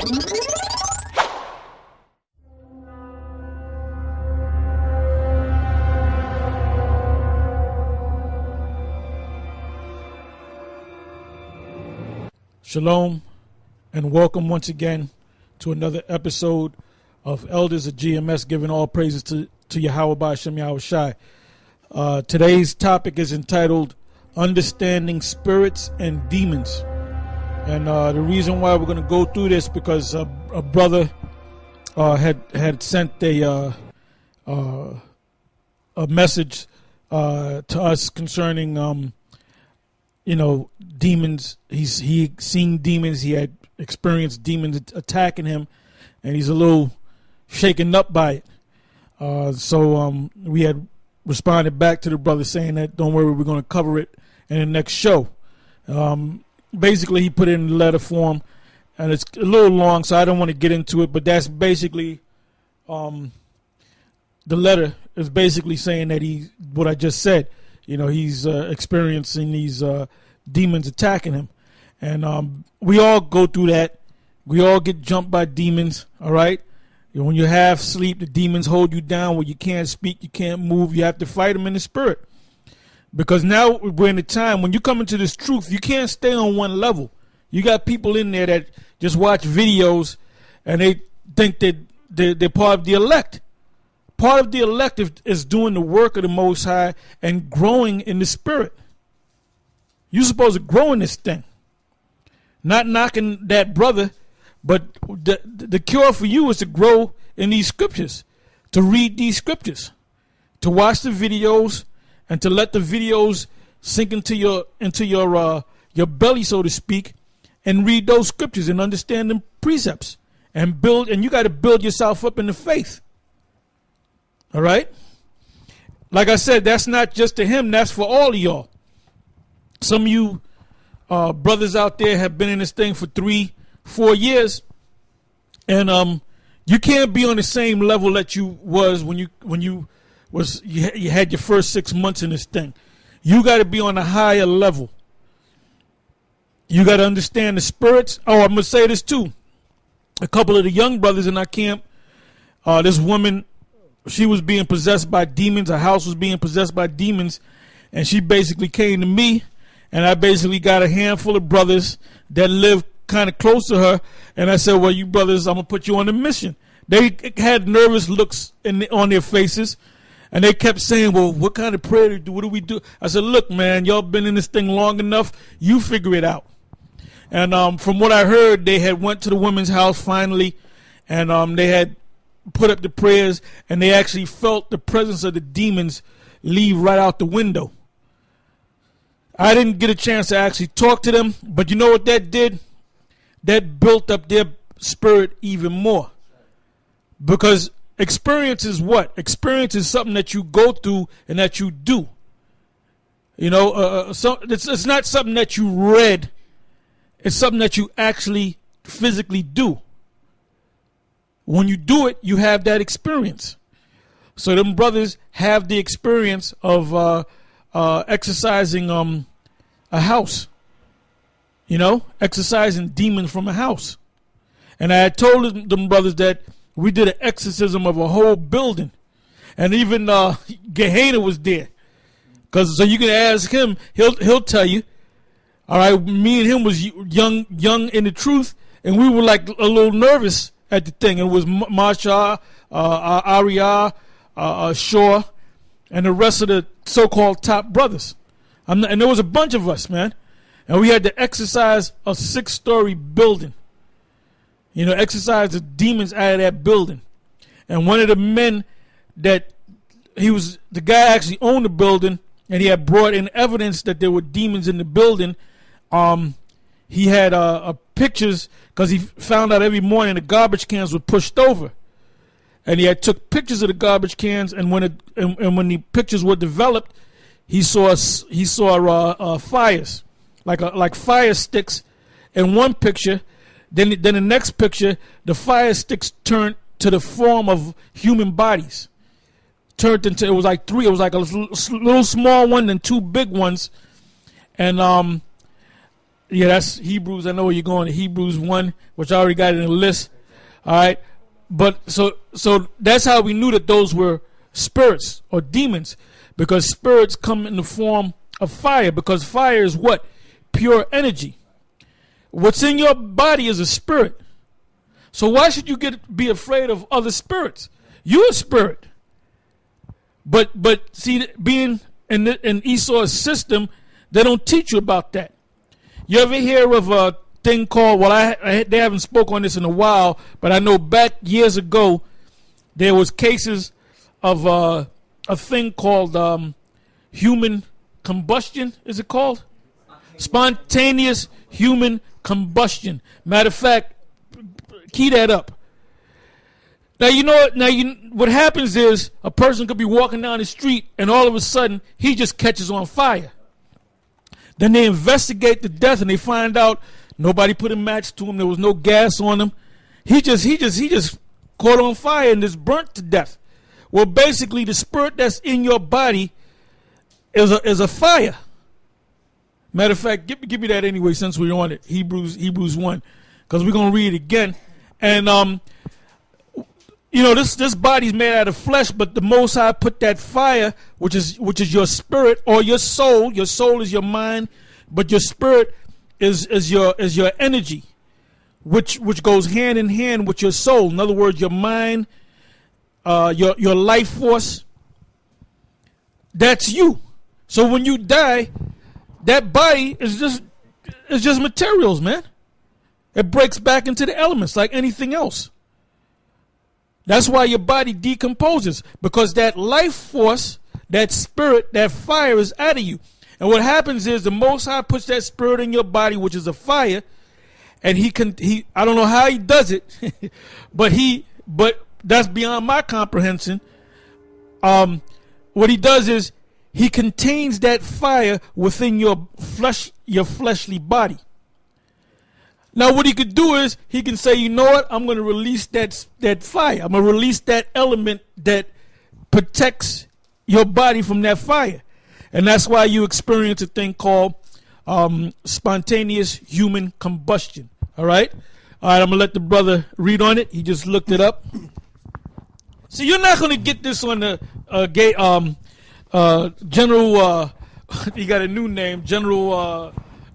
Shalom and welcome once again to another episode of Elders of GMS, giving all praises to Yahweh Ba'Shem Yahweh Shai. Today's topic is entitled Understanding Spirits and Demons. And the reason why we're going to go through this because a brother had sent a message to us concerning demons. He seen demons. He had experienced demons attacking him, and he's a little shaken up by it. So we had responded back to the brother saying that don't worry, we're going to cover it in the next show. Basically, he put it in letter form, and it's a little long, so I don't want to get into it. But that's basically the letter is basically saying that what I just said. He's experiencing these demons attacking him. And we all go through that. We all get jumped by demons, all right? When you have sleep, the demons hold you down where you can't speak, you can't move. You have to fight them in the spirit. Because now we're in a time when you come into this truth, you can't stay on one level. You got people in there that just watch videos and they think that they're part of the elect. Part of the elect is doing the work of the Most High and growing in the spirit. You're supposed to grow in this thing. Not knocking that brother, but the cure for you is to grow in these scriptures, to read these scriptures, to watch the videos, and to let the videos sink into your belly, so to speak, and read those scriptures and understand them precepts and build. And you got to build yourself up in the faith. All right? Like I said, that's not just to him. That's for all of y'all. Some of you brothers out there have been in this thing for 3-4 years. And you can't be on the same level that you was when you had your first 6 months in this thing. You got to be on a higher level. You got to understand the spirits. Oh, I'm going to say this too. A couple of the young brothers in our camp, this woman, she was being possessed by demons. Her house was being possessed by demons. And she basically came to me. And I basically got a handful of brothers that live kind of close to her. And I said, well, you brothers, I'm going to put you on a mission. They had nervous looks on their faces. And they kept saying, well, what kind of prayer do we do? What do we do? I said, look, man, y'all been in this thing long enough. You figure it out. And from what I heard, they had went to the woman's house finally. And they had put up the prayers, and they actually felt the presence of the demons leave right out the window. I didn't get a chance to actually talk to them, but you know what that did? That built up their spirit even more. Because experience is what? Experience is something that you go through and that you do. So it's not something that you read. It's something that you actually physically do. When you do it, you have that experience. So them brothers have the experience of exercising a house. Exercising demons from a house. And I had told them brothers that we did an exorcism of a whole building. And even Gehenna was there. So you can ask him, he'll tell you. All right, me and him was young in the truth, and we were like a little nervous at the thing. It was Marsha, Arya, Shaw, and the rest of the so-called top brothers. And there was a bunch of us, man. And we had to exercise a 6-story building. Exercise the demons out of that building. And one of the men the guy actually owned the building, and he had brought in evidence that there were demons in the building. He had pictures, because he found out every morning the garbage cans were pushed over, and he had took pictures of the garbage cans. And when the pictures were developed, he saw fires, like fire sticks in one picture. Then the next picture, the fire sticks turned to the form of human bodies. Turned into, it was like 3. It was like a little small one and 2 big ones, and Yeah, that's Hebrews. I know where you're going. Hebrews 1, which I already got in the list. All right. But so that's how we knew that those were spirits or demons, because spirits come in the form of fire, because fire is what? Pure energy. What's in your body is a spirit. So why should you be afraid of other spirits? You're a spirit. But see, being in Esau's system, they don't teach you about that. You ever hear of a thing called, well, they haven't spoke on this in a while, but I know back years ago, there was cases of a thing called human combustion, is it called? Spontaneous human combustion. Matter of fact, key that up. Now, you know what happens is a person could be walking down the street and all of a sudden he just catches on fire. Then they investigate the death and they find out nobody put a match to him. There was no gas on him. He just caught on fire and just burnt to death. Well, basically, the spirit that's in your body is a fire. Matter of fact, give me that anyway since we're on it. Hebrews 1, because we're gonna read it again. And this body's made out of flesh, but the Most High put that fire, which is your spirit or your soul. Your soul is your mind, but your spirit is your energy, which goes hand in hand with your soul. In other words, your mind, your life force. That's you. So when you die, that body is just materials, man. It breaks back into the elements like anything else. That's why your body decomposes, because that life force, that spirit, that fire is out of you. And what happens is the Most High puts that spirit in your body, which is a fire, and he I don't know how he does it, but that's beyond my comprehension. What he does is he contains that fire within your fleshly body. Now, what he could do is he can say, you know what? I'm going to release that fire. I'm going to release that element that protects your body from that fire. And that's why you experience a thing called spontaneous human combustion. All right? All right, I'm going to let the brother read on it. He just looked it up. So you're not going to get this on the General, he got a new name, General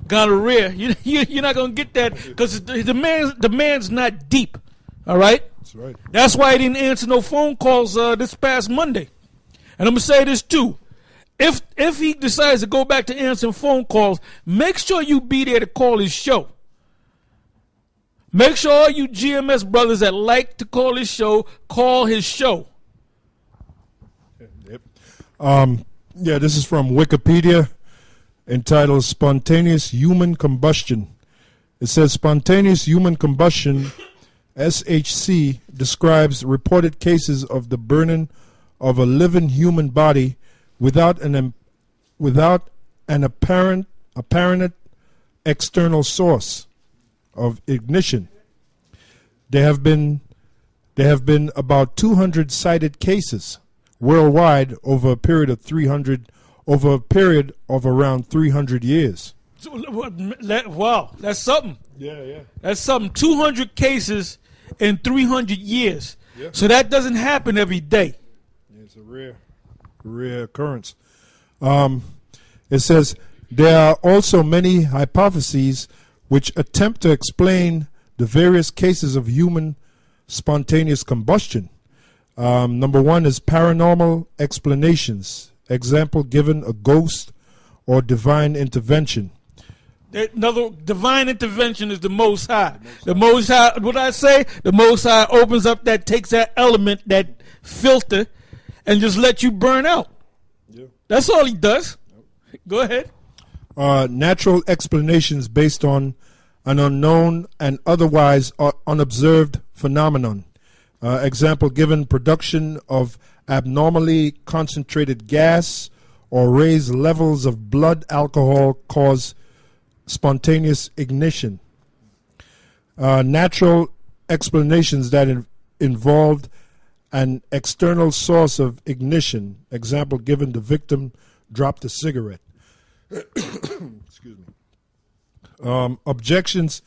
Gonorrhea. You're not going to get that because the man's not deep. All right? That's right. That's why he didn't answer no phone calls this past Monday. And I'm going to say this too. If he decides to go back to answering phone calls, make sure you be there to call his show. Make sure all you GMS brothers that like to call his show, call his show. Yep. Yeah, this is from Wikipedia, entitled Spontaneous Human Combustion. It says spontaneous human combustion, SHC, describes reported cases of the burning of a living human body without an apparent external source of ignition. There have been about 200 cited cases worldwide over a period of around 300 years. Wow, that's something. Yeah. That's something. 200 cases in 300 years. Yeah. So that doesn't happen every day. Yeah, it's a rare occurrence. It says there are also many hypotheses which attempt to explain the various cases of human spontaneous combustion. Number one is paranormal explanations. Example given, a ghost or divine intervention. Another divine intervention is the Most High. The Most High, what I say? The Most High opens up takes that element, that filter, and just let you burn out. Yeah. That's all he does. Yep. Go ahead. Natural explanations based on an unknown and otherwise unobserved phenomenon. Example given, production of abnormally concentrated gas or raised levels of blood alcohol cause spontaneous ignition. Natural explanations that involved an external source of ignition. Example given, the victim dropped a cigarette. Excuse me. Objections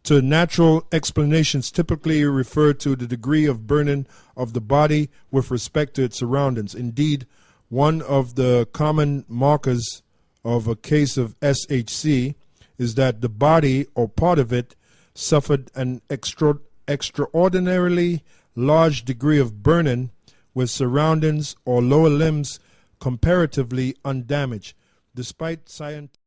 to natural explanations typically refer to the degree of burning of the body with respect to its surroundings. Indeed, one of the common markers of a case of SHC is that the body or part of it suffered an extraordinarily large degree of burning with surroundings or lower limbs comparatively undamaged. Despite scientific